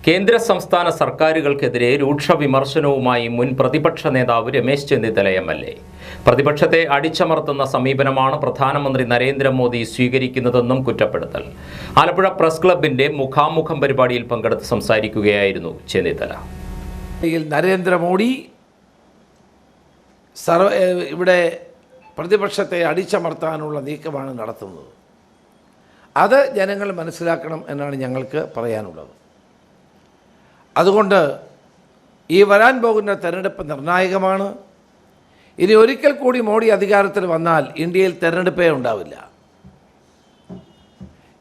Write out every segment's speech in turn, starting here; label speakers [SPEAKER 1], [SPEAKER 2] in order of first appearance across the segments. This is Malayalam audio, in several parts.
[SPEAKER 1] കേന്ദ്ര സംസ്ഥാന സർക്കാരുകൾക്കെതിരെ രൂക്ഷ വിമർശനവുമായി മുൻ പ്രതിപക്ഷ നേതാവ് രമേശ് ചെന്നിത്തല MLA. പ്രതിപക്ഷത്തെ അടിച്ചമർത്തുന്ന സമീപനമാണ് പ്രധാനമന്ത്രി നരേന്ദ്രമോദി സ്വീകരിക്കുന്നതെന്നും കുറ്റപ്പെടുത്തൽ. ആലപ്പുഴ പ്രസ് ക്ലബിന്റെ മുഖാമുഖം പരിപാടിയിൽ പങ്കെടുത്ത് സംസാരിക്കുകയായിരുന്നു ചെന്നിത്തല.
[SPEAKER 2] നരേന്ദ്രമോദി ഇവിടെ പ്രതിപക്ഷത്തെ അടിച്ചമർത്താനുള്ള നീക്കമാണ് നടത്തുന്നത്. അത് ജനങ്ങൾ മനസ്സിലാക്കണം എന്നാണ് ഞങ്ങൾക്ക് പറയാനുള്ളത്. അതുകൊണ്ട് ഈ വരാൻ പോകുന്ന തെരഞ്ഞെടുപ്പ് നിർണായകമാണ്. ഇനി ഒരിക്കൽ കൂടി മോഡി അധികാരത്തിൽ വന്നാൽ ഇന്ത്യയിൽ തെരഞ്ഞെടുപ്പേ ഉണ്ടാവില്ല.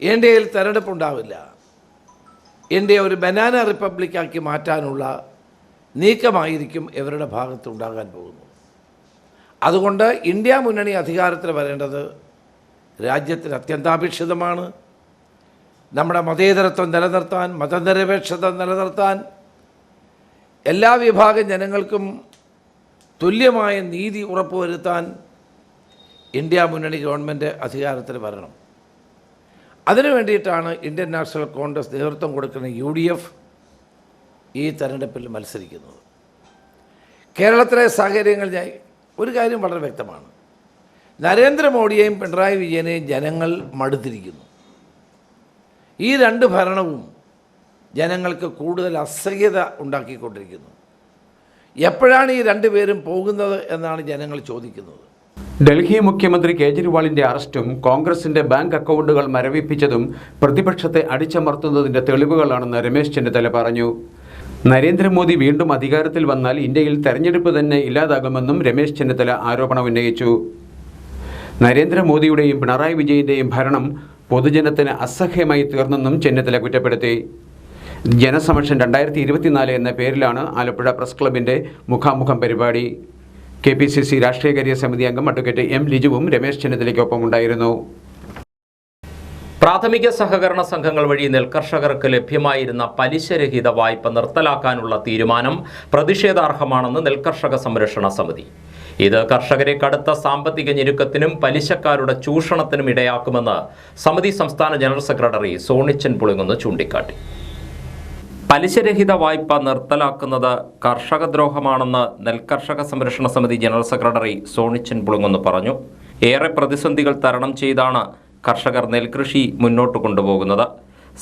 [SPEAKER 2] ഇന്ത്യയിൽ തെരഞ്ഞെടുപ്പ് ഉണ്ടാവില്ല. ഇന്ത്യ ഒരു ബനാന റിപ്പബ്ലിക്കാക്കി മാറ്റാനുള്ള നീക്കമായിരിക്കും ഇവരുടെ ഭാഗത്തുണ്ടാകാൻ പോകുന്നത്. അതുകൊണ്ട് ഇന്ത്യ മുന്നണി അധികാരത്തിൽ വരേണ്ടത് രാജ്യത്തിന് അത്യന്താപേക്ഷിതമാണ്. നമ്മുടെ മതേതരത്വം നിലനിർത്താൻ, മതനിരപേക്ഷത നിലനിർത്താൻ, എല്ലാ വിഭാഗം ജനങ്ങൾക്കും തുല്യമായ നീതി ഉറപ്പുവരുത്താൻ ഇന്ത്യ മുന്നണി ഗവൺമെൻറ് അധികാരത്തിൽ വരണം. അതിനു വേണ്ടിയിട്ടാണ് ഇന്ത്യൻ നാഷണൽ കോൺഗ്രസ് നേതൃത്വം കൊടുക്കുന്ന UDF ഈ തെരഞ്ഞെടുപ്പിൽ മത്സരിക്കുന്നത്. കേരളത്തിലെ സാഹചര്യങ്ങൾ ഒരു കാര്യം വളരെ വ്യക്തമാണ്. നരേന്ദ്രമോദിയെയും പിണറായി വിജയനെയും ജനങ്ങൾ മടുത്തിരിക്കുന്നു. ഈ രണ്ട് ഭരണവും ജനങ്ങൾക്ക് കൂടുതൽ അസഹ്യത ഉണ്ടാക്കിക്കൊണ്ടിരിക്കുന്നു. എപ്പോഴാണ് ഈ രണ്ടുപേരും പോകുന്നത് എന്നാണ് ജനങ്ങൾ ചോദിക്കുന്നത്.
[SPEAKER 3] ഡൽഹി മുഖ്യമന്ത്രി കേജ്രിവാളിന്റെ അറസ്റ്റും കോൺഗ്രസിന്റെ ബാങ്ക് അക്കൗണ്ടുകൾ മരവിപ്പിച്ചതും പ്രതിപക്ഷത്തെ അടിച്ചമർത്തുന്നതിന്റെ തെളിവുകളാണെന്ന് രമേശ് ചെന്നിത്തല പറഞ്ഞു. നരേന്ദ്രമോദി വീണ്ടും അധികാരത്തിൽ വന്നാൽ ഇന്ത്യയിൽ തെരഞ്ഞെടുപ്പ് തന്നെ ഇല്ലാതാകുമെന്നും രമേശ് ചെന്നിത്തല ആരോപണം ഉന്നയിച്ചു. നരേന്ദ്രമോദിയുടെയും പിണറായി വിജയന്റെയും ഭരണം പൊതുജനത്തിന് അസഹ്യമായി തീർന്നെന്നും ചെന്നിത്തല കുറ്റപ്പെടുത്തി. ജനസമക്ഷം 2024 എന്ന പേരിലാണ് ആലപ്പുഴ പ്രസ് ക്ലബിന്റെ മുഖാമുഖം പരിപാടി. KPCC രാഷ്ട്രീയകാര്യ സമിതി അംഗം അഡ്വക്കേറ്റ് M. ലിജുവും രമേശ് ചെന്നിത്തലയ്ക്കൊപ്പം ഉണ്ടായിരുന്നു.
[SPEAKER 1] പ്രാഥമിക സഹകരണ സംഘങ്ങൾ വഴി നെൽകർഷകർക്ക് ലഭ്യമായിരുന്ന പലിശരഹിത വായ്പ നിർത്തലാക്കാനുള്ള തീരുമാനം പ്രതിഷേധാർഹമാണെന്ന് നെൽകർഷക സംരക്ഷണ സമിതി. ഇത് കർഷകരെ കടുത്ത സാമ്പത്തിക ഞെരുക്കത്തിനും പലിശക്കാരുടെ ചൂഷണത്തിനും ഇടയാക്കുമെന്ന് സമിതി സംസ്ഥാന ജനറൽ സെക്രട്ടറി സോണിച്ചൻ പുളിങ്ങുന്ന് ചൂണ്ടിക്കാട്ടി. പലിശരഹിത വായ്പ നിർത്തലാക്കുന്നത് കർഷകദ്രോഹമാണെന്ന് നെൽകർഷക സംരക്ഷണ സമിതി ജനറൽ സെക്രട്ടറി സോണിച്ചൻ പുളിങ്ങുന്ന് പറഞ്ഞു. ഏറെ പ്രതിസന്ധികൾ തരണം ചെയ്താണ് കർഷകർ നെൽകൃഷി മുന്നോട്ട് കൊണ്ടുപോകുന്നത്.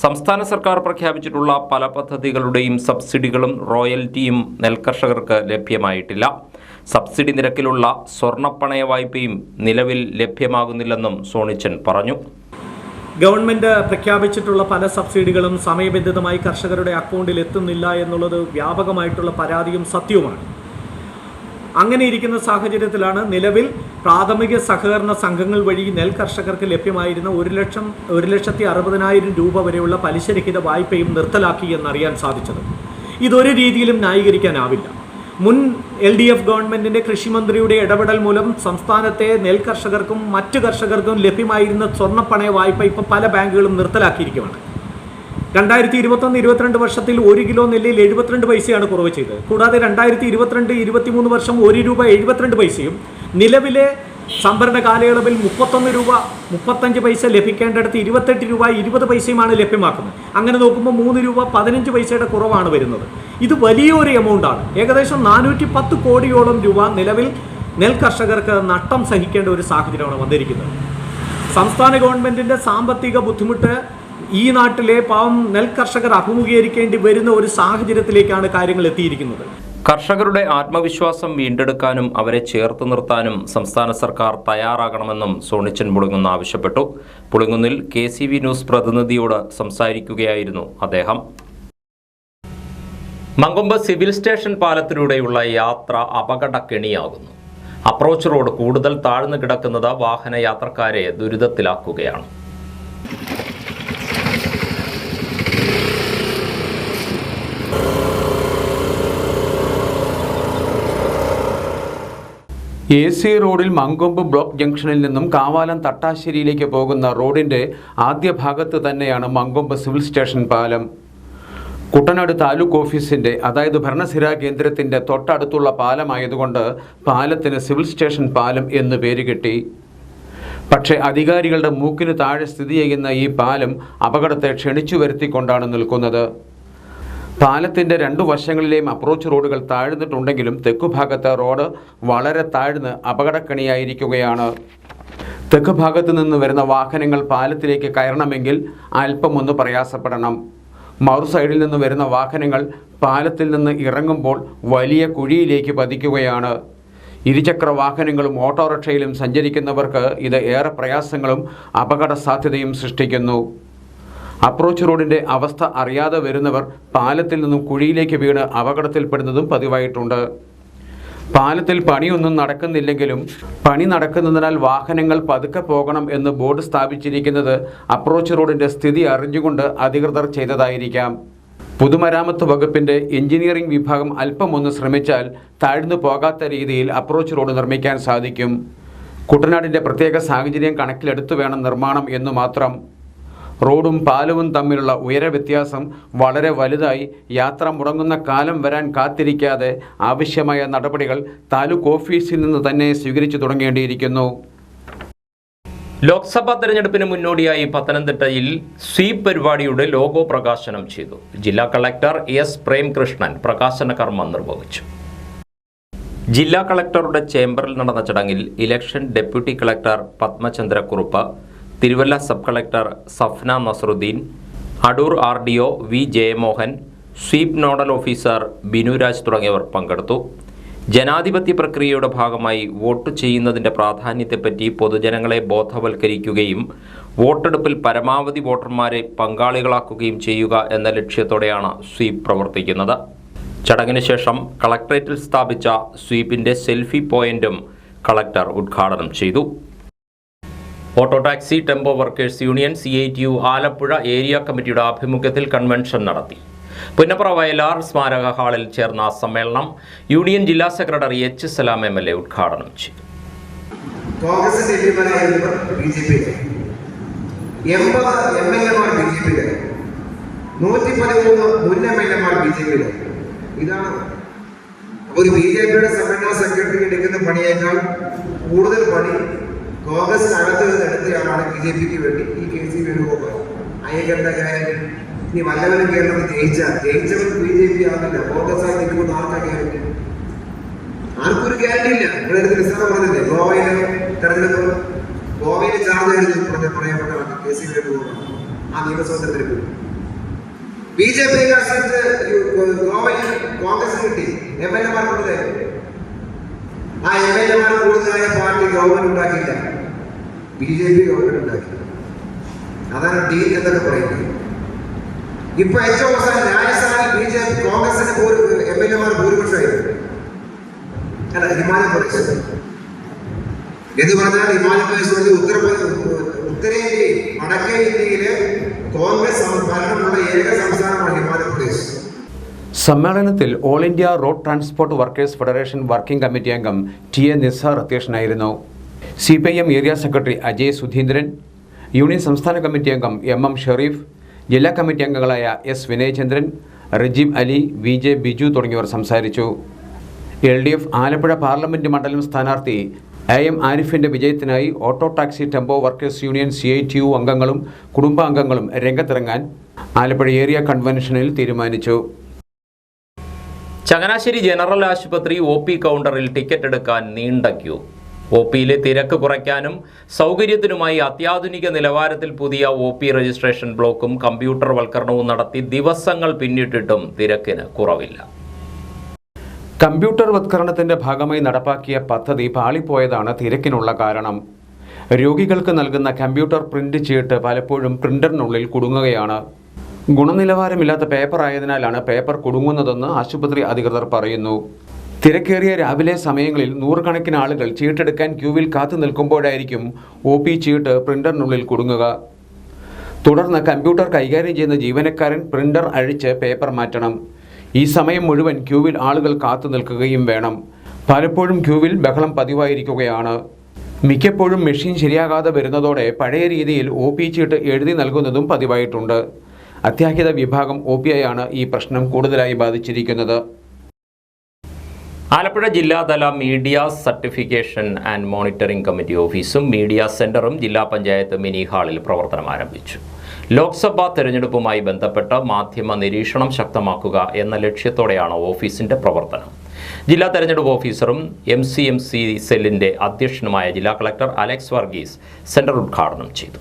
[SPEAKER 1] സംസ്ഥാന സർക്കാർ പ്രഖ്യാപിച്ചിട്ടുള്ള പല പദ്ധതികളുടെയും സബ്സിഡികളും റോയൽറ്റിയും നെൽകർഷകർക്ക് ലഭ്യമായിട്ടില്ല. സബ്സിഡി നിരക്കിലുള്ള സ്വർണ്ണപ്പണയ വായ്പയും നിലവിൽ ലഭ്യമാകുന്നില്ലെന്നും സോണിച്ചൻ പറഞ്ഞു.
[SPEAKER 4] ഗവൺമെൻറ് പ്രഖ്യാപിച്ചിട്ടുള്ള പല സബ്സിഡികളും സമയബന്ധിതമായി കർഷകരുടെ അക്കൗണ്ടിൽ എത്തുന്നില്ല എന്നുള്ളത് വ്യാപകമായിട്ടുള്ള പരാതിയും സത്യവുമാണ്. അങ്ങനെ ഇരിക്കുന്ന സാഹചര്യത്തിലാണ് നിലവിൽ പ്രാഥമിക സഹകരണ സംഘങ്ങൾ വഴി നെൽ കർഷകർക്ക് ലഭ്യമായിരുന്ന 1,60,000 രൂപ വരെയുള്ള പലിശരഹിത വായ്പയും നിർത്തലാക്കി എന്നറിയാൻ സാധിച്ചത്. ഇതൊരു രീതിയിലും ന്യായീകരിക്കാനാവില്ല. മുൻ LDF ഗവൺമെൻറ്റിൻ്റെ കൃഷിമന്ത്രിയുടെ ഇടപെടൽ മൂലം സംസ്ഥാനത്തെ നെൽ കർഷകർക്കും മറ്റ് കർഷകർക്കും ലഭ്യമായിരുന്ന സ്വർണ്ണപ്പണയ വായ്പ ഇപ്പോൾ പല ബാങ്കുകളും നിർത്തലാക്കിയിരിക്കുകയാണ്. 2021-22 വർഷത്തിൽ 1 കിലോ നെല്ലിൽ 72 പൈസയാണ് കുറവ് ചെയ്തത്. കൂടാതെ 2022-23 വർഷം 1 രൂപ 72 പൈസയും നിലവിലെ സംഭരണ കാലയളവിൽ 31 രൂപ 35 പൈസ ലഭിക്കേണ്ടടുത്ത് 28 രൂപ 20 പൈസയുമാണ് ലഭ്യമാക്കുന്നത്. അങ്ങനെ നോക്കുമ്പോൾ 3 രൂപ 15 പൈസയുടെ കുറവാണ് വരുന്നത്. ഇത് വലിയൊരു എമൗണ്ടാണ്. ഏകദേശം 410 കോടിയോളം രൂപ നിലവിൽ നെൽ കർഷകർക്ക് നഷ്ടം സഹിക്കേണ്ട ഒരു സാഹചര്യമാണ് വന്നിരിക്കുന്നത്. സംസ്ഥാന ഗവൺമെൻറ്റിൻ്റെ സാമ്പത്തിക ബുദ്ധിമുട്ട് ഈ നാട്ടിലെ പാവം നെൽ കർഷകർ അഭിമുഖീകരിക്കേണ്ടി വരുന്ന ഒരു സാഹചര്യത്തിലേക്കാണ് കാര്യങ്ങൾ എത്തിയിരിക്കുന്നത്.
[SPEAKER 1] കർഷകരുടെ ആത്മവിശ്വാസം വീണ്ടെടുക്കാനും അവരെ ചേർത്ത് നിർത്താനും സംസ്ഥാന സർക്കാർ തയ്യാറാകണമെന്നും സോണിച്ചൻ പുളിങ്ങുന്ന് ആവശ്യപ്പെട്ടു. പുളിങ്ങുന്നിൽ KCV ന്യൂസ് പ്രതിനിധിയോട് സംസാരിക്കുകയായിരുന്നു അദ്ദേഹം. മങ്കൊമ്പ് സിവിൽ സ്റ്റേഷൻ പാലത്തിലൂടെയുള്ള യാത്ര അപകടക്കെണിയാകുന്നു. അപ്രോച്ച് റോഡ് കൂടുതൽ താഴ്ന്നു കിടക്കുന്നത് വാഹന യാത്രക്കാരെ ദുരിതത്തിലാക്കുകയാണ്.
[SPEAKER 3] AC റോഡിൽ മങ്കൊമ്പ് ബ്ലോക്ക് ജംഗ്ഷനിൽ നിന്നും കാവാലം തട്ടാശ്ശേരിയിലേക്ക് പോകുന്ന റോഡിൻ്റെ ആദ്യ ഭാഗത്ത് തന്നെയാണ് മങ്കൊമ്പ് സിവിൽ സ്റ്റേഷൻ പാലം. കുട്ടനാട് താലൂക്ക് ഓഫീസിൻ്റെ അതായത് ഭരണസിരാ കേന്ദ്രത്തിൻ്റെ തൊട്ടടുത്തുള്ള പാലമായതുകൊണ്ട് പാലത്തിന് സിവിൽ സ്റ്റേഷൻ പാലം എന്ന് പേര് കിട്ടി. പക്ഷേ അധികാരികളുടെ മൂക്കിന് താഴെ സ്ഥിതി ചെയ്യുന്ന ഈ പാലം അപകടത്തെ ക്ഷണിച്ചു വരുത്തിക്കൊണ്ടാണ് നിൽക്കുന്നത്. പാലത്തിൻ്റെ രണ്ടു വശങ്ങളിലെയും അപ്രോച്ച് റോഡുകൾ താഴ്ന്നിട്ടുണ്ടെങ്കിലും തെക്കുഭാഗത്തെ റോഡ് വളരെ താഴ്ന്ന് അപകടക്കണിയായിരിക്കുകയാണ്. തെക്ക് ഭാഗത്തു നിന്ന് വരുന്ന വാഹനങ്ങൾ പാലത്തിലേക്ക് കയറണമെങ്കിൽ അല്പമൊന്ന് പ്രയാസപ്പെടണം. മറു സൈഡിൽ നിന്ന് വരുന്ന വാഹനങ്ങൾ പാലത്തിൽ നിന്ന് ഇറങ്ങുമ്പോൾ വലിയ കുഴിയിലേക്ക് പതിക്കുകയാണ്. ഇരുചക്ര വാഹനങ്ങളും ഓട്ടോറിക്ഷയിലും സഞ്ചരിക്കുന്നവർക്ക് ഇത് ഏറെ പ്രയാസങ്ങളും അപകട സാധ്യതയും സൃഷ്ടിക്കുന്നു. അപ്രോച്ച് റോഡിൻ്റെ അവസ്ഥ അറിയാതെ വരുന്നവർ പാലത്തിൽ നിന്നും കുഴിയിലേക്ക് വീണ് അപകടത്തിൽപ്പെടുന്നതും പതിവായിട്ടുണ്ട്. പാലത്തിൽ പണിയൊന്നും നടക്കുന്നില്ലെങ്കിലും പണി നടക്കുന്നതിനാൽ വാഹനങ്ങൾ പതുക്കെ പോകണം എന്ന് ബോർഡ് സ്ഥാപിച്ചിരിക്കുന്നത് അപ്രോച്ച് റോഡിൻ്റെ സ്ഥിതി അറിഞ്ഞുകൊണ്ട് അധികൃതർ ചെയ്തതായിരിക്കാം. പൊതുമരാമത്ത് വകുപ്പിൻ്റെ എഞ്ചിനീയറിംഗ് വിഭാഗം അല്പമൊന്ന് ശ്രമിച്ചാൽ താഴ്ന്നു പോകാത്ത രീതിയിൽ അപ്രോച്ച് റോഡ് നിർമ്മിക്കാൻ സാധിക്കും. കുട്ടനാടിൻ്റെ പ്രത്യേക സാഹചര്യം കണക്കിലെടുത്തു വേണം നിർമ്മാണം എന്നു മാത്രം. റോഡും പാലവും തമ്മിലുള്ള ഉയര വ്യത്യാസം വളരെ വലുതായി യാത്ര മുടങ്ങുന്ന കാലം വരാൻ കാത്തിരിക്കാതെ ആവശ്യമായ നടപടികൾ താലൂക്ക് ഓഫീസിൽ നിന്ന് തന്നെ സ്വീകരിച്ചു തുടങ്ങേണ്ടിയിരിക്കുന്നു.
[SPEAKER 1] ലോക്സഭാ തെരഞ്ഞെടുപ്പിന് മുന്നോടിയായി പത്തനംതിട്ടയിൽ സ്വീപ് പരിപാടിയുടെ ലോഗോ പ്രകാശനം ചെയ്തു. ജില്ലാ കളക്ടർ എസ് പ്രേംകൃഷ്ണൻ പ്രകാശന കർമ്മം നിർവഹിച്ചു. ജില്ലാ കളക്ടറുടെ ചേംബറിൽ നടന്ന ചടങ്ങിൽ election deputy collector Padmachandrakurup, Thiruvalla sub collector Safna Nasarudheen, Adoor RDO V Jayamohan, sweep nodal officer Binuraj തുടങ്ങിയവർ പങ്കെടുത്തു. ജനാധിപത്യ പ്രക്രിയയുടെ ഭാഗമായി വോട്ട് ചെയ്യുന്നതിൻ്റെ പ്രാധാന്യത്തെപ്പറ്റി പൊതുജനങ്ങളെ ബോധവൽക്കരിക്കുകയും വോട്ടെടുപ്പിൽ പരമാവധി വോട്ടർമാരെ പങ്കാളികളാക്കുകയും ചെയ്യുക എന്ന ലക്ഷ്യത്തോടെയാണ് സ്വീപ് പ്രവർത്തിക്കുന്നത്. ചടങ്ങിന് ശേഷം കളക്ടറേറ്റിൽ സ്ഥാപിച്ച സ്വീപിൻ്റെ സെൽഫി പോയിന്റും കളക്ടർ ഉദ്ഘാടനം ചെയ്തു. Auto taxi tempo workers union CITU Alappuzha area കമ്മിറ്റിയുടെ ആഭിമുഖ്യത്തിൽ കൺവെൻഷൻ നടത്തി. പുന്നപ്ര വയലാർ സ്മാരക ഹാളിൽ ചേർന്ന സമ്മേളനം യൂണിയൻ ജില്ലാ സെക്രട്ടറി H. സലാം MLA ഉദ്ഘാടനം ചെയ്തു.
[SPEAKER 5] കോൺഗ്രസിന്റെ BJP 80 MLA-മാർ BJP, 113 മുൻ MLA-മാർ BJP. ഇതാണ് ഒരു BJP-യുടെ സംഘടനാ സെക്രട്ടറി എടുക്കുന്ന പണിയേക്കാൾ കൂടുതൽ പണി കോൺഗ്രസ് അകത്ത് എടുത്തയാളാണ് BJP-ക്ക് വേണ്ടി ഈ KC വേണുഗോപാൽ. അയ്യകണ്ട കാര്യം ഇനി വല്ലവരും കേരളത്തിൽ ജയിച്ചവർ BJP ആവില്ല, കോൺഗ്രസ് ആയി നിൽക്കുമ്പോൾ ആർക്കാ ഗ്യാരണ്ടി? ആർക്കൊരു ഗ്യാരണ്ടി ഇല്ല. ഇവിടെ എടുത്ത് നിസ്സാരം പറഞ്ഞില്ലേ, ഗോവയിലെ തെരഞ്ഞെടുപ്പ് ഗോവയിൽ ചാർജ് എടുത്ത് പറയപ്പെട്ടതാണ് KC വേണുഗോപാൽ. ആ നിയമസഭാ തെരഞ്ഞെടുപ്പ് BJP ഗോവയിൽ കോൺഗ്രസ് കിട്ടി, MLA-മാർ കൂടുതലായി. ആ MLA-മാർ കൂടുതലായ പാർട്ടി ഗവൺമെന്റ് ഉണ്ടാക്കിയില്ല, BJP ഗവൺമെന്റ് ഉണ്ടാക്കി. അതാണ് ഡീൽ എന്നൊക്കെ പറയുന്നത്. ഇപ്പൊ ഏറ്റവും അവസാനം രാജസ്ഥാനിൽ BJP കോൺഗ്രസിന് MLA-മാർ ഭൂരിപക്ഷമായിരുന്നു. അല്ല, ഹിമാചൽ പ്രദേശ് എന്ന് പറഞ്ഞാൽ ഹിമാചൽ പ്രദേശ് ഉത്തരേന്ത്യയിൽ വടക്കേ ഇന്ത്യയിലെ കോൺഗ്രസ് ഭരണമുള്ള ഏക സംസ്ഥാനമാണ് ഹിമാചൽ പ്രദേശ്.
[SPEAKER 3] സമ്മേളനത്തിൽ all India road transport workers federation working committee അംഗം TA നിസാർ അധ്യക്ഷനായിരുന്നു. CPIM area secretary Ajay Sudheendran, union സംസ്ഥാന കമ്മിറ്റി അംഗം MM ഷെറീഫ്, ജില്ലാ കമ്മിറ്റി അംഗങ്ങളായ S. വിനയചന്ദ്രൻ, റജീബ് അലി, VJ ബിജു തുടങ്ങിയവർ സംസാരിച്ചു. LDF ആലപ്പുഴ പാർലമെന്റ് മണ്ഡലം സ്ഥാനാർത്ഥി AM ആരിഫിന്റെ വിജയത്തിനായി auto taxi tempo workers union CITU അംഗങ്ങളും കുടുംബാംഗങ്ങളും രംഗത്തിറങ്ങാൻ ആലപ്പുഴ ഏരിയ കൺവെൻഷനിൽ തീരുമാനിച്ചു.
[SPEAKER 1] ചങ്ങനാശ്ശേരി ജനറൽ ആശുപത്രി OP കൗണ്ടറിൽ ടിക്കറ്റ് എടുക്കാൻ നീണ്ട ക്യൂ. OPയിലെ തിരക്ക് കുറയ്ക്കാനും സൗകര്യത്തിനുമായി അത്യാധുനിക നിലവാരത്തിൽ പുതിയ OP രജിസ്ട്രേഷൻ ബ്ലോക്കും കമ്പ്യൂട്ടർ വൽക്കരണവും നടത്തി ദിവസങ്ങൾ പിന്നിട്ടിട്ടും തിരക്കിന് കുറവില്ല.
[SPEAKER 3] കമ്പ്യൂട്ടർ വത്കരണത്തിന്റെ ഭാഗമായി നടപ്പാക്കിയ പദ്ധതി പാളിപ്പോയതാണ് തിരക്കിനുള്ള കാരണം. രോഗികൾക്ക് നൽകുന്ന കമ്പ്യൂട്ടർ പ്രിന്റ് ചീട്ട് പലപ്പോഴും പ്രിന്ററിനുള്ളിൽ കുടുങ്ങുകയാണ്. ഗുണനിലവാരമില്ലാത്ത പേപ്പർ ആയതിനാലാണ് പേപ്പർ കുടുങ്ങുന്നതെന്ന് ആശുപത്രി അധികൃതർ പറയുന്നു. തിരക്കേറിയ രാവിലെ സമയങ്ങളിൽ നൂറുകണക്കിന് ആളുകൾ ചീട്ടെടുക്കാൻ ക്യൂവിൽ കാത്തു നിൽക്കുമ്പോഴായിരിക്കും OP ചീട്ട് പ്രിന്ററിനുള്ളിൽ കുടുങ്ങുക. തുടർന്ന് കമ്പ്യൂട്ടർ കൈകാര്യം ചെയ്യുന്ന ജീവനക്കാരൻ പ്രിന്റർ അഴിച്ച് പേപ്പർ മാറ്റണം. ഈ സമയം മുഴുവൻ ക്യൂവിൽ ആളുകൾ കാത്തു നിൽക്കുകയും വേണം. പലപ്പോഴും ക്യൂവിൽ ബഹളം പതിവായിരിക്കുകയാണ്. മിക്കപ്പോഴും മെഷീൻ ശരിയാകാതെ വരുന്നതോടെ പഴയ രീതിയിൽ OP ചീട്ട് എഴുതി നൽകുന്നതും പതിവായിട്ടുണ്ട്. അത്യാഹിത വിഭാഗം OPയാണ് ഈ പ്രശ്നം കൂടുതലായി ബാധിച്ചിരിക്കുന്നത്.
[SPEAKER 1] ആലപ്പുഴ ജില്ലാതല media certification and monitoring committee ഓഫീസും മീഡിയ സെന്ററും ജില്ലാ പഞ്ചായത്ത് മിനി ഹാളിൽ പ്രവർത്തനം ആരംഭിച്ചു. ലോക്സഭാ തെരഞ്ഞെടുപ്പുമായി ബന്ധപ്പെട്ട് മാധ്യമ നിരീക്ഷണം ശക്തമാക്കുക എന്ന ലക്ഷ്യത്തോടെയാണ് ഓഫീസിന്റെ പ്രവർത്തനം. ജില്ലാ തെരഞ്ഞെടുപ്പ് ഓഫീസറും MCMC സെല്ലിന്റെ അധ്യക്ഷനുമായ ജില്ലാ കളക്ടർ അലക്സ് വർഗീസ് സെന്റർ ഉദ്ഘാടനം ചെയ്തു.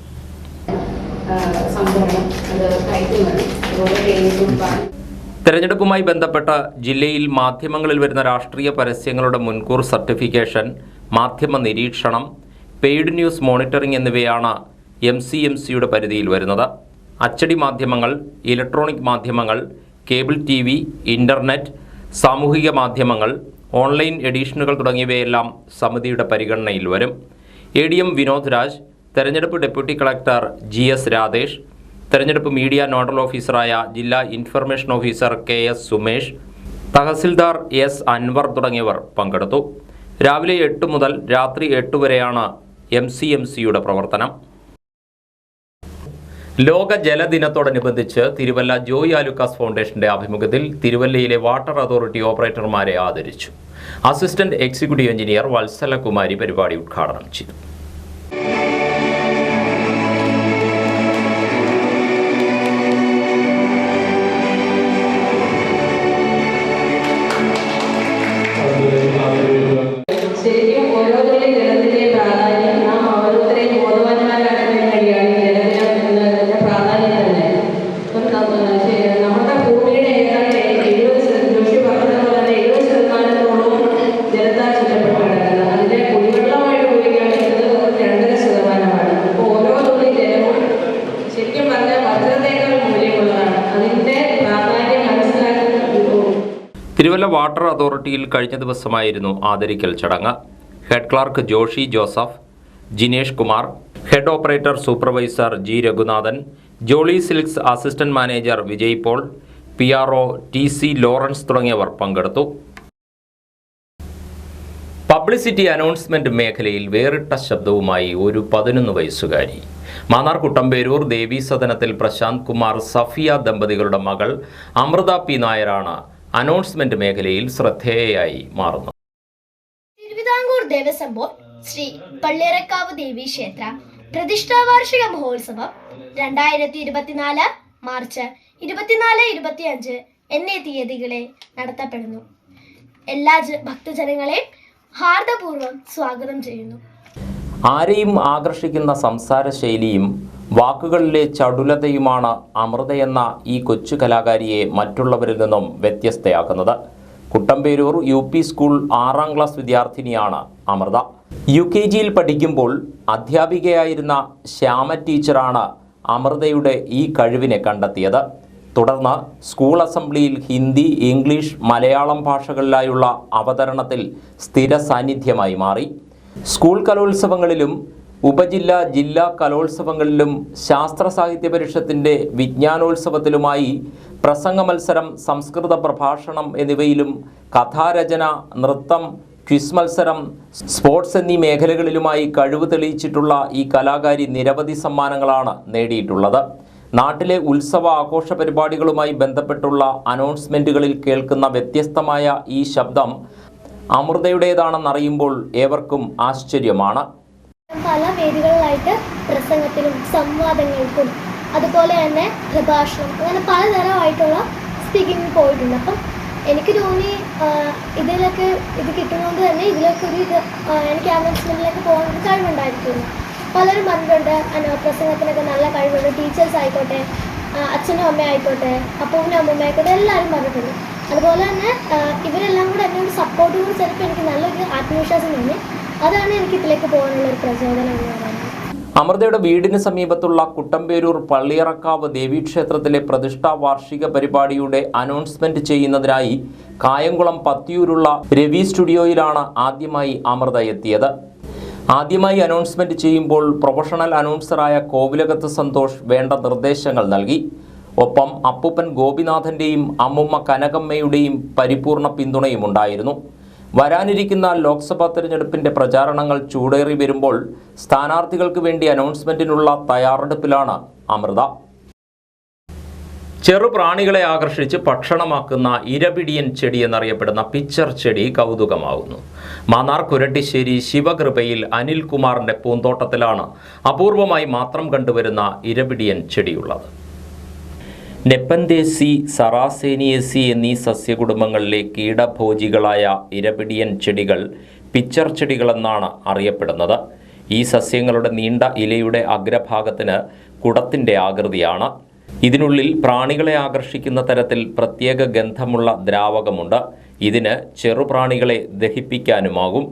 [SPEAKER 1] തെരഞ്ഞെടുപ്പുമായി ബന്ധപ്പെട്ട് ജില്ലയിൽ മാധ്യമങ്ങളിൽ വരുന്ന രാഷ്ട്രീയ പരസ്യങ്ങളുടെ മുൻകൂർ സർട്ടിഫിക്കേഷൻ, മാധ്യമ നിരീക്ഷണം, പെയ്ഡ് ന്യൂസ് മോണിറ്ററിംഗ് എന്നിവയാണ് MCMCയുടെ പരിധിയിൽ വരുന്നത്. അച്ചടി മാധ്യമങ്ങൾ, ഇലക്ട്രോണിക് മാധ്യമങ്ങൾ, കേബിൾ TV, ഇന്റർനെറ്റ്, സാമൂഹിക മാധ്യമങ്ങൾ, ഓൺലൈൻ എഡിഷനുകൾ തുടങ്ങിയവയെല്ലാം സമിതിയുടെ പരിഗണനയിൽ വരും. ADM വിനോദ് രാജ്, തെരഞ്ഞെടുപ്പ് ഡെപ്യൂട്ടി കളക്ടർ GS രാധേഷ്, തെരഞ്ഞെടുപ്പ് മീഡിയ നോഡൽ ഓഫീസറായ ജില്ലാ information officer KS Sumesh, tahsildar S Anwar തുടങ്ങിയവർ പങ്കെടുത്തു. രാവിലെ 8 മുതൽ രാത്രി 8 വരെയാണ് MCMCയുടെ പ്രവർത്തനം. ലോക ജലദിനത്തോടനുബന്ധിച്ച് തിരുവല്ല ജോയ് ആലുക്കാസ് ഫൗണ്ടേഷന്റെ ആഭിമുഖ്യത്തിൽ തിരുവല്ലയിലെ വാട്ടർ അതോറിറ്റി ഓപ്പറേറ്റർമാരെ ആദരിച്ചു. അസിസ്റ്റന്റ് എക്സിക്യൂട്ടീവ് എഞ്ചിനീയർ വത്സലകുമാരി പരിപാടി ഉദ്ഘാടനം ചെയ്തു. തിരുവല്ല വാട്ടർ അതോറിറ്റിയിൽ കഴിഞ്ഞ ദിവസമായിരുന്നു ആദരിക്കൽ ചടങ്ങ്. Head clerk Joshy Joseph, Jinesh Kumar, head operator supervisor G Raghunathan, Jolly Silks assistant manager Vijay Paul, PRO TC Lawrence തുടങ്ങിയവർ പങ്കെടുത്തു. പബ്ലിസിറ്റി അനൗൺസ്മെന്റ് മേഖലയിൽ വേറിട്ട ശബ്ദവുമായി ഒരു 11 വയസ്സുകാരി. മാന്നാർ കുട്ടമ്പേരൂർ ദേവീസദനത്തിൽ പ്രശാന്ത് കുമാർ സഫിയ ദമ്പതികളുടെ മകൾ അമൃത P നായരാണ് അനൗൺസ്മെന്റ് മേഖലയിൽ ശ്രദ്ധേയയായി മാറുന്നത്.
[SPEAKER 6] തിരുവിതാംകൂർ ദേവസ്വം ബോർഡ് ശ്രീ പള്ളിയറക്കാവ് ദേവി ക്ഷേത്ര പ്രതിഷ്ഠാ വാർഷിക മഹോത്സവം 2024 മാർച്ച് 24-25 എന്നീ തീയതികളെ നടത്തപ്പെടുന്നു. എല്ലാ ഭക്തജനങ്ങളെയും ഹാർദപൂർവ്വം സ്വാഗതം ചെയ്യുന്നു.
[SPEAKER 1] ആരെയും ആകർഷിക്കുന്ന സംസാര ശൈലിയും വാക്കുകളിലെ ചടുലതയുമാണ് അമൃതയെന്ന ഈ കൊച്ചു കലാകാരിയെ മറ്റുള്ളവരിൽ നിന്നും വ്യത്യസ്തയാക്കുന്നത്. കുട്ടമ്പേരൂർ UP സ്കൂൾ 6ാം ക്ലാസ് വിദ്യാർത്ഥിനിയാണ് അമൃത. UKGയിൽ പഠിക്കുമ്പോൾ അധ്യാപികയായിരുന്ന ശ്യാമ ടീച്ചറാണ് അമൃതയുടെ ഈ കഴിവിനെ കണ്ടെത്തിയത്. തുടർന്ന് സ്കൂൾ അസംബ്ലിയിൽ ഹിന്ദി, ഇംഗ്ലീഷ്, മലയാളം ഭാഷകളിലായുള്ള അവതരണത്തിൽ സ്ഥിര സാന്നിധ്യമായി മാറി. സ്കൂൾ കലോത്സവങ്ങളിലും ഉപജില്ലാ, ജില്ലാ കലോത്സവങ്ങളിലും ശാസ്ത്ര സാഹിത്യ പരിഷത്തിൻ്റെ വിജ്ഞാനോത്സവത്തിലുമായി പ്രസംഗ മത്സരം, സംസ്കൃത പ്രഭാഷണം എന്നിവയിലും കഥാരചന, നൃത്തം, ക്വിസ് മത്സരം, സ്പോർട്സ് എന്നീ മേഖലകളിലുമായി കഴിവ് തെളിയിച്ചിട്ടുള്ള ഈ കലാകാരി നിരവധി സമ്മാനങ്ങളാണ് നേടിയിട്ടുള്ളത്. നാട്ടിലെ ഉത്സവ ആഘോഷ പരിപാടികളുമായി ബന്ധപ്പെട്ടുള്ള അനൗൺസ്മെൻറ്റുകളിൽ കേൾക്കുന്ന വ്യത്യസ്തമായ ഈ ശബ്ദം അമൃതയുടേതാണെന്നറിയുമ്പോൾ ഏവർക്കും ആശ്ചര്യമാണ്.
[SPEAKER 6] പല വേദികളിലായിട്ട് പ്രസംഗത്തിനും സംവാദങ്ങൾക്കും അതുപോലെ തന്നെ പ്രഭാഷണം, അങ്ങനെ പലതരമായിട്ടുള്ള സ്പീക്കിങ്ങിൽ പോയിട്ടുണ്ട്. അപ്പം എനിക്ക് തോന്നി ഇതിലൊക്കെ ഇത് കിട്ടുന്നതുകൊണ്ട് തന്നെ ഇതിലൊക്കെ എനിക്ക് അനൗൺസ്മെൻറ്റിലേക്ക് പോകാൻ ഒരു കഴിവുണ്ടായിരിക്കുന്നു. പലരും പറഞ്ഞിട്ടുണ്ട് പ്രസംഗത്തിനൊക്കെ നല്ല കഴിവുണ്ട്, ടീച്ചേഴ്സ് ആയിക്കോട്ടെ, അച്ഛനും അമ്മ ആയിക്കോട്ടെ, അപ്പൂനും അമ്മൂമ്മ ആയിക്കോട്ടെ, എല്ലാവരും പറഞ്ഞിട്ടുണ്ട്. അതുപോലെ തന്നെ ഇവരെല്ലാം കൂടെ എന്നോട് സപ്പോർട്ട് കൂടി ചിലപ്പോൾ എനിക്ക് നല്ലൊരു ആത്മവിശ്വാസം തോന്നി. അതാണ് എനിക്ക് ഇതിലേക്ക് പോകാനുള്ള ഒരു പ്രചോദനം എന്ന് പറയുന്നത്.
[SPEAKER 1] അമൃതയുടെ വീടിന് സമീപത്തുള്ള കുട്ടമ്പേരൂർ പള്ളിയറക്കാവ് ദേവീക്ഷേത്രത്തിലെ പ്രതിഷ്ഠാ വാർഷിക പരിപാടിയുടെ അനൗൺസ്മെന്റ് ചെയ്യുന്നതിനായി കായംകുളം പത്തിയൂരുള്ള രവി സ്റ്റുഡിയോയിലാണ് ആദ്യമായി അമൃത എത്തിയത്. ആദ്യമായി അനൗൺസ്മെന്റ് ചെയ്യുമ്പോൾ പ്രൊഫഷണൽ അനൗൺസറായ കോവിലകത്ത് സന്തോഷ് വേണ്ട നിർദ്ദേശങ്ങൾ നൽകി. ഒപ്പം അപ്പൂപ്പൻ ഗോപിനാഥൻ്റെയും അമ്മുമ്മ കനകമ്മയുടെയും പരിപൂർണ പിന്തുണയും ഉണ്ടായിരുന്നു. വരാനിരിക്കുന്ന ലോക്സഭാ തെരഞ്ഞെടുപ്പിൻ്റെ പ്രചാരണങ്ങൾ ചൂടേറി വരുമ്പോൾ സ്ഥാനാർത്ഥികൾക്ക് വേണ്ടി അനൗൺസ്മെന്റിനുള്ള തയ്യാറെടുപ്പിലാണ് അമൃത. ചെറുപ്രാണികളെ ആകർഷിച്ച് ഭക്ഷണമാക്കുന്ന ഇരപിടിയൻ ചെടി എന്നറിയപ്പെടുന്ന പിച്ചർ ചെടി കൗതുകമാവുന്നു. മാന്നാർ കുരട്ടിശ്ശേരി ശിവകൃപയിൽ അനിൽകുമാറിന്റെ പൂന്തോട്ടത്തിലാണ് അപൂർവമായി മാത്രം കണ്ടുവരുന്ന ഇരപിടിയൻ ചെടിയുള്ളത്. നെപ്പന്തേസി, സറാസേനിയേസി എന്നീ സസ്യകുടുംബങ്ങളിലെ കീടഭോജികളായ ഇരപിടിയൻ ചെടികൾ പിച്ചർ ചെടികളെന്നാണ് അറിയപ്പെടുന്നത്. ഈ സസ്യങ്ങളുടെ നീണ്ട ഇലയുടെ അഗ്രഭാഗത്തിന് കുടത്തിൻ്റെ ആകൃതിയാണ്. ഇതിനുള്ളിൽ പ്രാണികളെ ആകർഷിക്കുന്ന തരത്തിൽ പ്രത്യേക ഗന്ധമുള്ള ദ്രാവകമുണ്ട്. ഇതിന് ചെറുപ്രാണികളെ ദഹിപ്പിക്കാനുമാകും.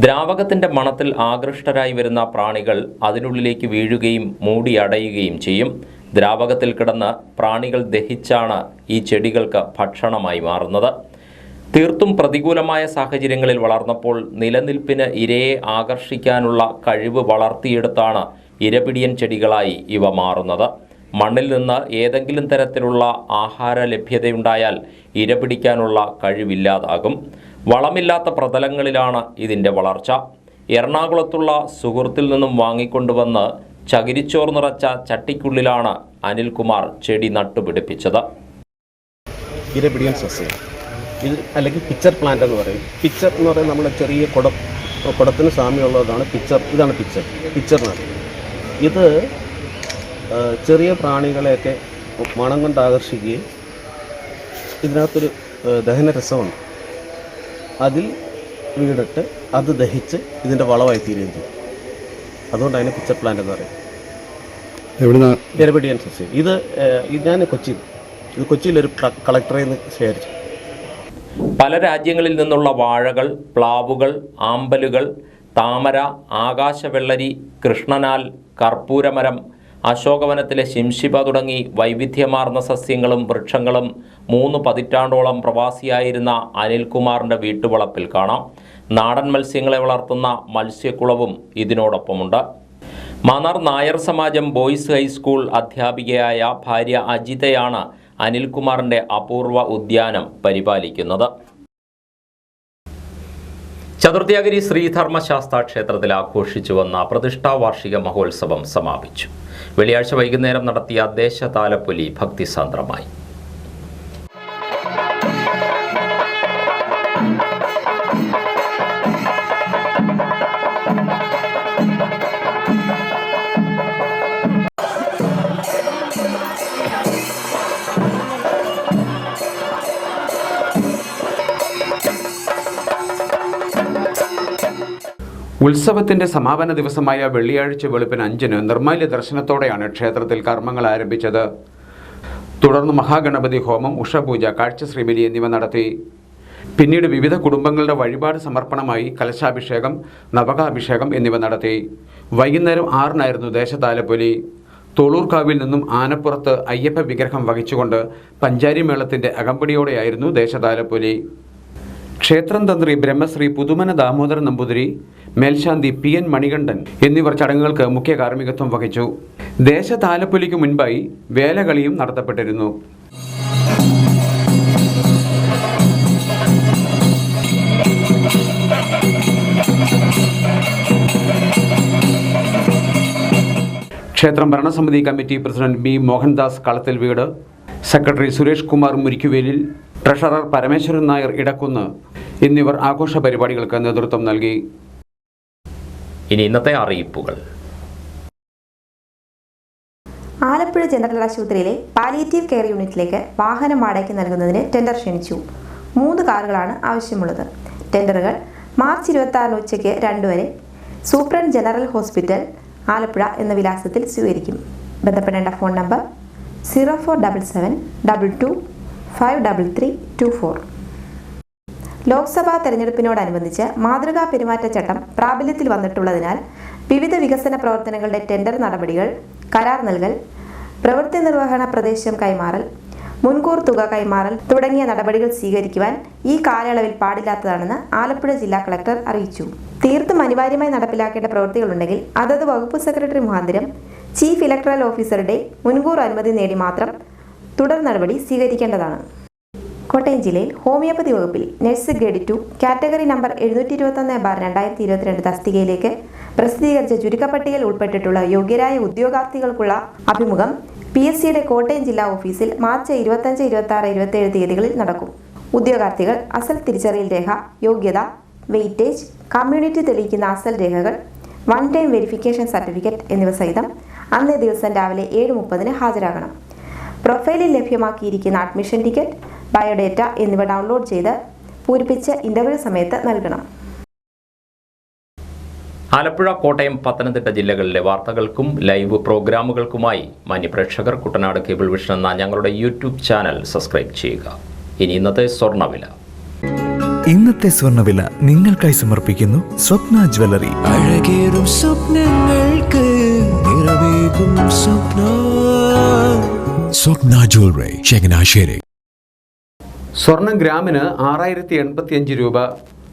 [SPEAKER 1] ദ്രാവകത്തിൻ്റെ മണത്തിൽ ആകൃഷ്ടരായി വരുന്ന പ്രാണികൾ അതിനുള്ളിലേക്ക് വീഴുകയും മൂടിയടയുകയും ചെയ്യും. ദ്രാവകത്തിൽ കിടന്ന് പ്രാണികൾ ദഹിച്ചാണ് ഈ ചെടികൾക്ക് ഭക്ഷണമായി മാറുന്നത്. തീർത്തും പ്രതികൂലമായ സാഹചര്യങ്ങളിൽ വളർന്നപ്പോൾ നിലനിൽപ്പിന് ഇരയെ ആകർഷിക്കാനുള്ള കഴിവ് വളർത്തിയെടുത്താണ് ഇരപിടിയൻ ചെടികളായി ഇവ മാറുന്നത്. മണ്ണിൽ നിന്ന് ഏതെങ്കിലും തരത്തിലുള്ള ആഹാര ലഭ്യതയുണ്ടായാൽ ഇരപിടിക്കാനുള്ള കഴിവില്ലാതാകും. വളമില്ലാത്ത പ്രതലങ്ങളിലാണ് ഇതിൻ്റെ വളർച്ച. എറണാകുളത്തുള്ള സുഹൃത്തിൽ നിന്നും വാങ്ങിക്കൊണ്ടുവന്ന് ചകിരിച്ചോർ നിറച്ച ചട്ടിക്കുള്ളിലാണ് അനിൽകുമാർ ചെടി നട്ടുപിടിപ്പിച്ചത്.
[SPEAKER 7] ഇരപിടിയൻ സസ്യം ഇത് അല്ലെങ്കിൽ പിച്ചർ പ്ലാന്റ് എന്ന് പറയും. പിച്ചർ എന്ന് പറയുന്നത് നമ്മുടെ ചെറിയ കുടത്തിന് സാമ്യമുള്ളതാണ് പിച്ചർ. ഇതാണ് പിച്ചറിനകത്ത് ഇത് ചെറിയ പ്രാണികളെയൊക്കെ മണം കൊണ്ട് ആകർഷിക്കുകയും ഇതിനകത്തൊരു ദഹനരസമുണ്ട്. അതിൽ വീണിട്ട് അത് ദഹിച്ച് ഇതിൻ്റെ വളമായി തീരുകയും ചെയ്യും. അതുകൊണ്ട് അതിനെ പിച്ചർ പ്ലാന്റ് എന്ന് പറയും. ഇരപിടിയൻ സസ്യം ഇത് ഞാൻ കൊച്ചിയിലൊരു കളക്ടറിൽ നിന്ന് ശേഖരിച്ചു.
[SPEAKER 1] പല രാജ്യങ്ങളിൽ നിന്നുള്ള വാഴകൾ, പ്ലാവുകൾ, ആമ്പലുകൾ, താമര, ആകാശവെള്ളരി, കൃഷ്ണനാൽ, കർപ്പൂരമരം, അശോകവനത്തിലെ ശിംശിപ തുടങ്ങി വൈവിധ്യമാർന്ന സസ്യങ്ങളും വൃക്ഷങ്ങളും 3 പതിറ്റാണ്ടോളം പ്രവാസിയായിരുന്ന അനിൽകുമാറിൻ്റെ വീട്ടുവളപ്പിൽ കാണാം. നാടൻ മത്സ്യങ്ങളെ വളർത്തുന്ന മത്സ്യക്കുളവും ഇതിനോടൊപ്പമുണ്ട്. മാന്നാർ നായർ സമാജം ബോയ്സ് ഹൈസ്കൂൾ അധ്യാപികയായ ഭാര്യ അജിതയാണ് അനിൽകുമാറിൻ്റെ അപൂർവ ഉദ്യാനം പരിപാലിക്കുന്നത്. ചതുർത്ഥ്യാഗിരി ശ്രീധർമ്മശാസ്ത്ര ക്ഷേത്രത്തിൽ ആഘോഷിച്ചു വന്ന പ്രതിഷ്ഠാ വാർഷിക മഹോത്സവം സമാപിച്ചു. വെള്ളിയാഴ്ച വൈകുന്നേരം നടത്തിയ ദേശതാലപ്പൊലി ഭക്തിസാന്ദ്രമായി.
[SPEAKER 3] ഉത്സവത്തിന്റെ സമാപന ദിവസമായ വെള്ളിയാഴ്ച വെളുപ്പിന് 5-ന് നിർമ്മാല്യ ദർശനത്തോടെയാണ് ക്ഷേത്രത്തിൽ കർമ്മങ്ങൾ ആരംഭിച്ചത്. തുടർന്ന് മഹാഗണപതി ഹോമം, ഉഷപൂജ, കാഴ്ചശ്രീബലി എന്നിവ നടത്തി. പിന്നീട് വിവിധ കുടുംബങ്ങളുടെ വഴിപാട് സമർപ്പണമായി കലശാഭിഷേകം, നവകാഭിഷേകം എന്നിവ നടത്തി. വൈകുന്നേരം 6-നായിരുന്നു ദേശതാലപ്പൊലി. തോളൂർക്കാവിൽ നിന്നും ആനപ്പുറത്ത് അയ്യപ്പ വിഗ്രഹം വഹിച്ചുകൊണ്ട് പഞ്ചാരി മേളത്തിന്റെ അകമ്പടിയോടെയായിരുന്നു ദേശതാലപ്പൊലി. ക്ഷേത്രം തന്ത്രി ബ്രഹ്മശ്രീ പുതുമന ദാമോദരൻ നമ്പൂതിരി, മേൽശാന്തി PN മണികണ്ഠൻ എന്നിവർ ചടങ്ങുകൾക്ക് മുഖ്യ കാർമ്മികത്വം വഹിച്ചു. ദേശതാലപ്പൊലിക്ക് മുൻപായി വേലകളിയും നടത്തപ്പെട്ടിരുന്നു. ക്ഷേത്രം ഭരണസമിതി കമ്മിറ്റി പ്രസിഡന്റ് B മോഹൻദാസ് കളത്തിൽ വീട്, സെക്രട്ടറി സുരേഷ് കുമാർ മുരിക്കുവേലിൽ, ട്രഷറർ പരമേശ്വരൻ നായർ ഇടക്കുന്ന് എന്നിവർ ആഘോഷ പരിപാടികൾക്ക് നേതൃത്വം നൽകി.
[SPEAKER 1] ഇനി ഇന്നത്തെ അറിയിപ്പുകൾ.
[SPEAKER 8] ആലപ്പുഴ ജനറൽ ആശുപത്രിയിലെ പാലിയേറ്റീവ് കെയർ യൂണിറ്റിലേക്ക് വാഹനം വാടകയ്ക്ക് നൽകുന്നതിന് ടെൻഡർ ക്ഷണിച്ചു. 3 കാറുകളാണ് ആവശ്യമുള്ളത്. ടെൻഡറുകൾ മാർച്ച് 26 ഉച്ചയ്ക്ക് 2 വരെ സൂപ്രണ്ട് ജനറൽ ഹോസ്പിറ്റൽ, ആലപ്പുഴ എന്ന വിലാസത്തിൽ സ്വീകരിക്കും. ബന്ധപ്പെടേണ്ട ഫോൺ നമ്പർ 047722533324. ലോക്സഭാ തെരഞ്ഞെടുപ്പിനോടനുബന്ധിച്ച് മാതൃകാ പെരുമാറ്റച്ചട്ടം പ്രാബല്യത്തിൽ വന്നിട്ടുള്ളതിനാൽ വിവിധ വികസന പ്രവർത്തനങ്ങളുടെ ടെൻഡർ നടപടികൾ, കരാർ നൽകൽ, പ്രവൃത്തി നിർവഹണ പ്രദേശം കൈമാറൽ, മുൻകൂർ തുക കൈമാറൽ തുടങ്ങിയ നടപടികൾ സ്വീകരിക്കുവാൻ ഈ കാലയളവിൽ പാടില്ലാത്തതാണെന്ന് ആലപ്പുഴ ജില്ലാ കളക്ടർ അറിയിച്ചു. തീർത്തും അനിവാര്യമായി നടപ്പിലാക്കേണ്ട പ്രവൃത്തികളുണ്ടെങ്കിൽ അതത് വകുപ്പ് സെക്രട്ടറി മുഖാന്തരം ചീഫ് ഇലക്ടറൽ ഓഫീസറുടെ മുൻകൂർ അനുമതി നേടി മാത്രം തുടർ നടപടി സ്വീകരിക്കേണ്ടതാണ്. കോട്ടയം ജില്ലയിൽ ഹോമിയോപ്പതി വകുപ്പിൽ നഴ്സ് ഗ്രേഡ് 2 കാറ്റഗറി നമ്പർ 721/2022 തസ്തികയിലേക്ക് പ്രസിദ്ധീകരിച്ച ചുരുക്കപ്പട്ടികയിൽ ഉൾപ്പെട്ടിട്ടുള്ള യോഗ്യരായ ഉദ്യോഗാർത്ഥികൾക്കുള്ള അഭിമുഖം PSCയുടെ കോട്ടയം ജില്ലാ ഓഫീസിൽ മാർച്ച് 25, 26, 27 തീയതികളിൽ നടക്കും. ഉദ്യോഗാർത്ഥികൾ അസൽ തിരിച്ചറിയൽ രേഖ, യോഗ്യത, വെയിറ്റേജ്, കമ്മ്യൂണിറ്റി തെളിയിക്കുന്ന അസൽ രേഖകൾ, വൺ ടൈം വെരിഫിക്കേഷൻ സർട്ടിഫിക്കറ്റ് എന്നിവ സഹിതം അന്നേ ദിവസം രാവിലെ 7:30 ഹാജരാകണം. പ്രൊഫൈലിൽ ലഭ്യമാക്കിയിരിക്കുന്ന അഡ്മിഷൻ ടിക്കറ്റ്, ബയോഡേറ്റ എന്നിവ ഡൗൺലോഡ് ചെയ്ത് പൂരിപ്പിച്ച് ഇന്റർവ്യൂ സമയത്ത് നൽകണം.
[SPEAKER 1] ആലപ്പുഴ, കോട്ടയം, പത്തനംതിട്ട ജില്ലകളിലെ വാർത്തകൾക്കും ലൈവ് പ്രോഗ്രാമുകൾക്കുമായി മാന്യപ്രേക്ഷകർ കുട്ടനാട് കേബിൾ വിഷൻ എന്ന ഞങ്ങളുടെ യൂട്യൂബ് ചാനൽ സബ്സ്ക്രൈബ് ചെയ്യുക. ഇനി ഇന്നത്തെ സ്വർണ്ണവില.
[SPEAKER 9] ഇന്നത്തെ സ്വർണ്ണവില നിങ്ങൾക്കായി സമർപ്പിക്കുന്നു സ്വപ്ന ജ്വല്ലറി.
[SPEAKER 10] അഴകേറും സ്വപ്നങ്ങൾക്ക് നിറവേകും സ്വപ്ന ജ്വല്ലറി, ചങ്ങനാശ്ശേരി.
[SPEAKER 3] സ്വർണം ഗ്രാമിന് 6085 രൂപ,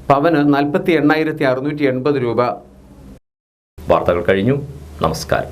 [SPEAKER 3] പവന് 48,680 രൂപ.
[SPEAKER 1] വാർത്തകൾ കഴിഞ്ഞു. നമസ്കാരം.